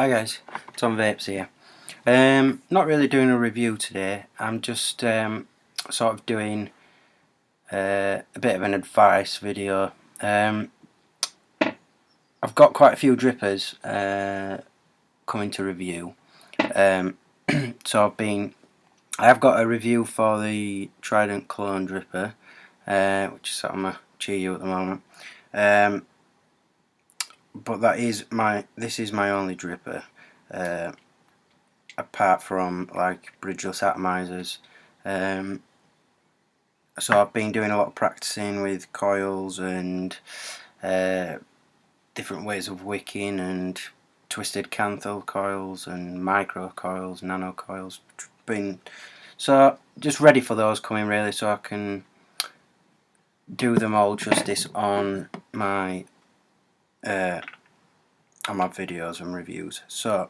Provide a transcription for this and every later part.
Hi guys, Tom Vapes here. Not really doing a review today. I'm just sort of doing a bit of an advice video. I've got quite a few drippers coming to review. So I have got a review for the Trident clone dripper, which is sat on my Chiyu at the moment. But this is my only dripper. Apart from like bridgeless atomizers. So I've been doing a lot of practicing with coils and different ways of wicking and twisted canthal coils and micro coils, nano coils. So just ready for those coming really, so I can do them all justice on my videos and reviews. So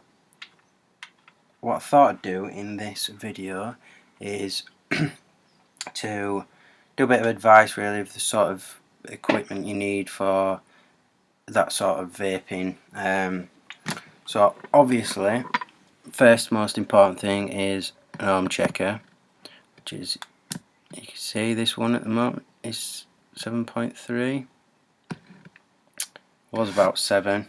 what I thought I'd do in this video is to do a bit of advice really of the sort of equipment you need for that sort of vaping. So obviously, first most important thing is an ohm checker, which is, you can see this one at the moment is 7.3. Was about 7.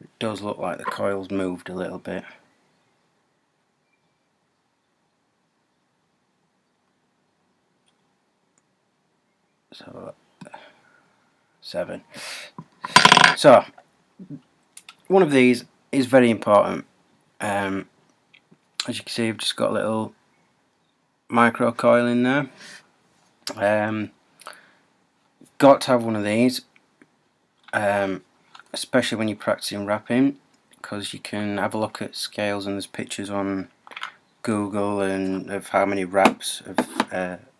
It does look like the coil's moved a little bit. So 7. So one of these is very important. As you can see, I've just got a little micro coil in there. Got to have one of these, especially when you're practicing wrapping, because you can have a look at scales and there's pictures on Google and of how many wraps of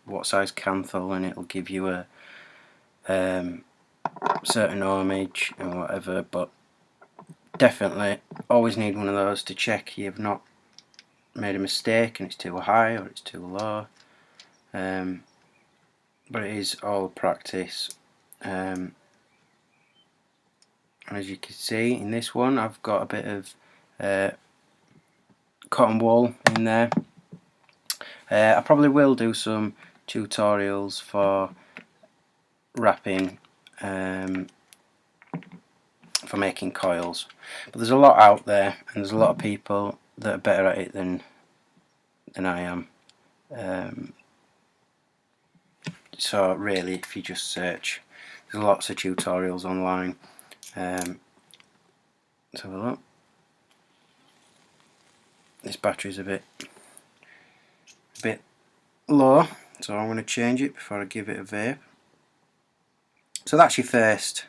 what size canthal, and it'll give you a certain ohmage and whatever. But definitely always need one of those to check you've not made a mistake and it's too high or it's too low. But it is all practice. And as you can see in this one, I've got a bit of cotton wool in there. I probably will do some tutorials for wrapping for making coils, but there's a lot out there and there's a lot of people that are better at it than I am. So really, if you just search, there's lots of tutorials online. Let's have a look. This battery's a bit low, so I'm going to change it before I give it a vape. So that's your first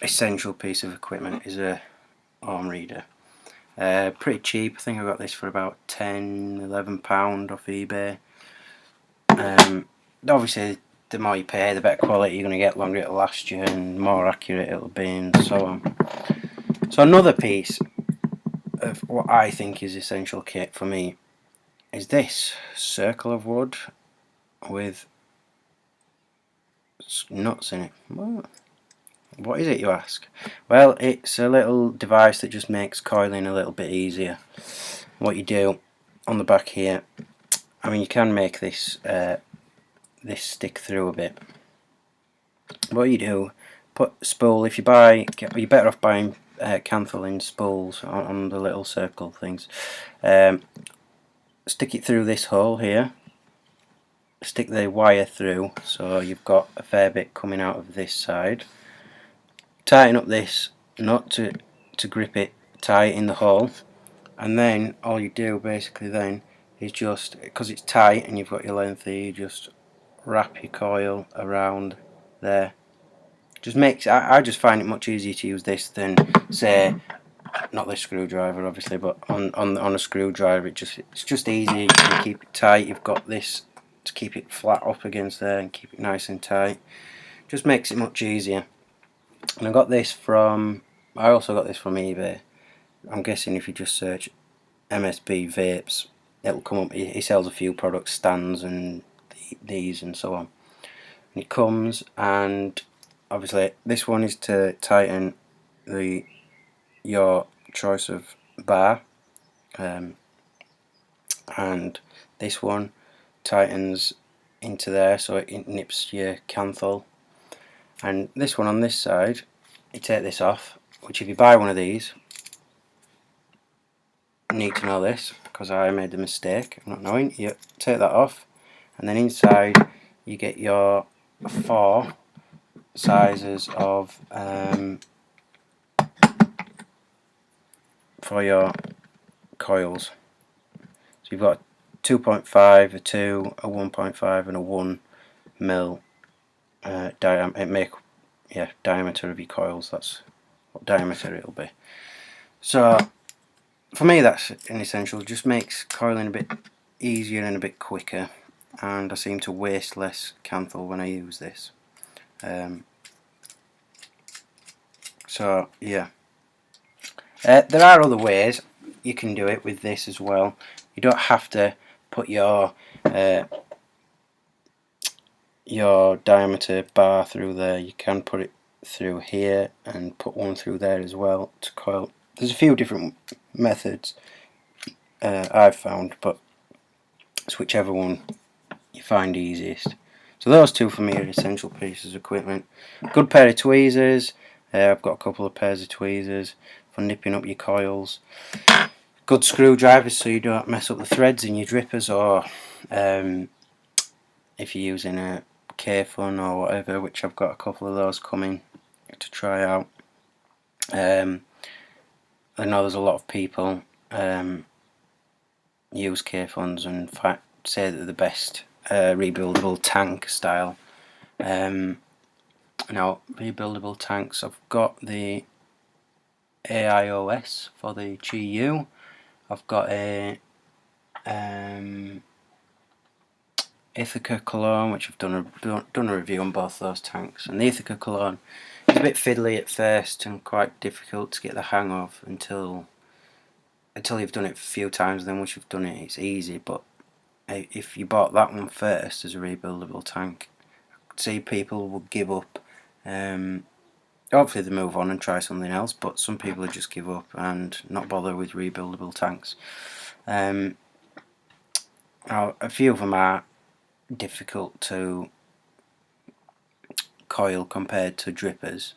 essential piece of equipment, is a ohm reader. Pretty cheap. I think I got this for about £10–11 off eBay. Obviously, the more you pay, the better quality you're going to get, longer it'll last you, and more accurate it'll be, and so on. So another piece of what I think is essential kit for me is this circle of wood with nuts in it. What is it, you ask? Well, it's a little device that just makes coiling a little bit easier. What you do on the back here, I mean, you can make this this stick through a bit. What you do, put spool. If you buy, you're better off buying canthal in spools on the little circle things. Stick it through this hole here. Stick the wire through, so you've got a fair bit coming out of this side. Tighten up this nut to grip it tight in the hole, and then all you do basically then is just, because it's tight and you've got your length here, you just wrap your coil around there. Just makes, I just find it much easier to use this than, say, not this screwdriver obviously, but on a screwdriver. It's just easy. You can keep it tight. You've got this to keep it flat up against there and keep it nice and tight. Just makes it much easier. And I also got this from eBay. I'm guessing if you just search MSB vapes, it'll come up. He sells a few products, stands and these and so on. And it comes, and obviously this one is to tighten your choice of bar, and this one tightens into there so it nips your canthal, and this one on this side, you take this off, which if you buy one of these, you need to know this because I made the mistake of not knowing. You take that off, and then inside you get your 4 sizes of for your coils. So you've got a 2.5, a 2, a 1.5 and a 1 mil diameter of your coils. That's what diameter it'll be. So for me that's an essential. It just makes coiling a bit easier and a bit quicker, and I seem to waste less canthal when I use this. So yeah, there are other ways you can do it with this as well. You don't have to put your diameter bar through there. You can put it through here and put one through there as well to coil. There's a few different methods I've found, but it's whichever one you find easiest. So those two for me are essential pieces of equipment. Good pair of tweezers. I've got a couple of pairs of tweezers for nipping up your coils. Good screwdrivers so you don't mess up the threads in your drippers, or if you're using a K-Fun or whatever, which I've got a couple of those coming to try out. I know there's a lot of people use K-Funs and say that they're the best rebuildable tank style. Now, rebuildable tanks, I've got the AIOS for the GU. I've got a Ithaca cologne, which I've done a review on both those tanks. And the Ithaca cologne is a bit fiddly at first and quite difficult to get the hang of until you've done it a few times. Then once you've done it, it's easy. But if you bought that one first as a rebuildable tank, I'd say people will give up. Hopefully they move on and try something else, but some people will just give up and not bother with rebuildable tanks. Now, a few of them are difficult to coil compared to drippers,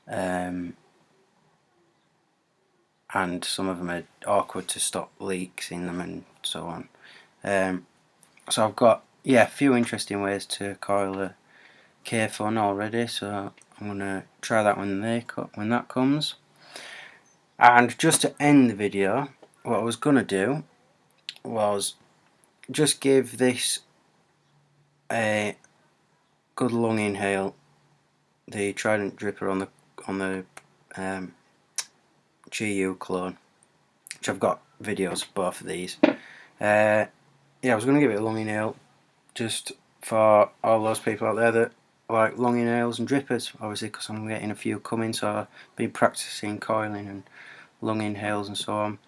and some of them are awkward to stop leaks in them and so on. So I've got a few interesting ways to coil a K-Fun already, so I'm going to try that when that comes. And just to end the video, what I was going to do was just give this a good long inhale, the Trident dripper on the GU clone, which I've got videos of both of these. I was going to give it a long inhale just for all those people out there that like long inhales and drippers, obviously, because I'm getting a few coming, so I've been practicing coiling and long inhales and so on.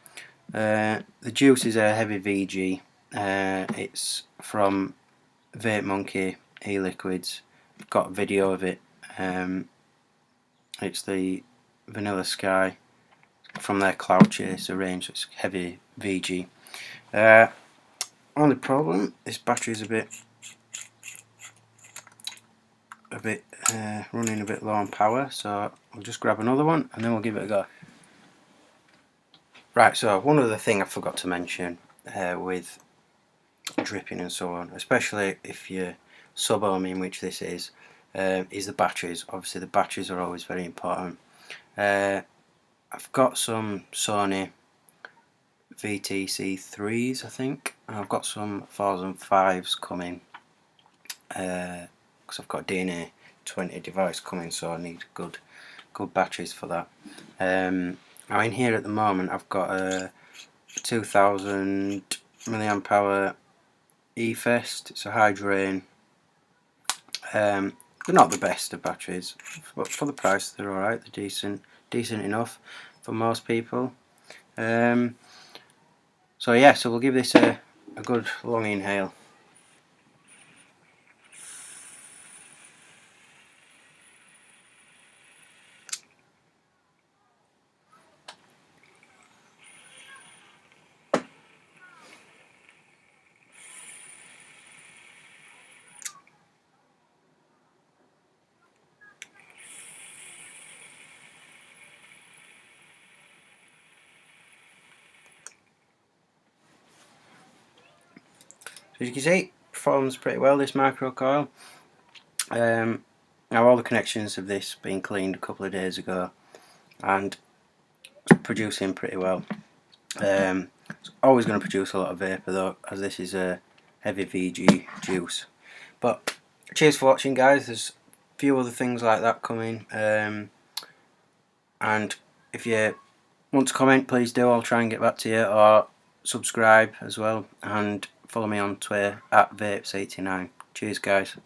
The juice is a heavy VG. It's from Vape Monkey e-liquids. I've got a video of it. It's the Vanilla Sky from their Cloud Chaser range. It's heavy VG. Only problem, this battery is a bit running a bit low on power, so I'll just grab another one and then we'll give it a go. Right, so one other thing I forgot to mention with dripping and so on, especially if you're sub-ohming, which this is the batteries. Obviously the batteries are always very important. I've got some Sony VTC3s, I think, and I've got some 4s and 5s coming, because I've got a DNA 20 device coming, so I need good batteries for that. Now in here at the moment I've got a 2000 milliamp hour E-Fest. It's a high drain. They're not the best of batteries, but for the price they're alright. They're decent enough for most people. So we'll give this a good long inhale. as you can see, it performs pretty well, this micro coil. Now all the connections of this been cleaned a couple of days ago and it's producing pretty well. It's always going to produce a lot of vapour though, as this is a heavy VG juice. But cheers for watching, guys. There's a few other things like that coming, and if you want to comment, please do. I'll try and get back to you, or subscribe as well, and follow me on Twitter at Vapes89. Cheers, guys.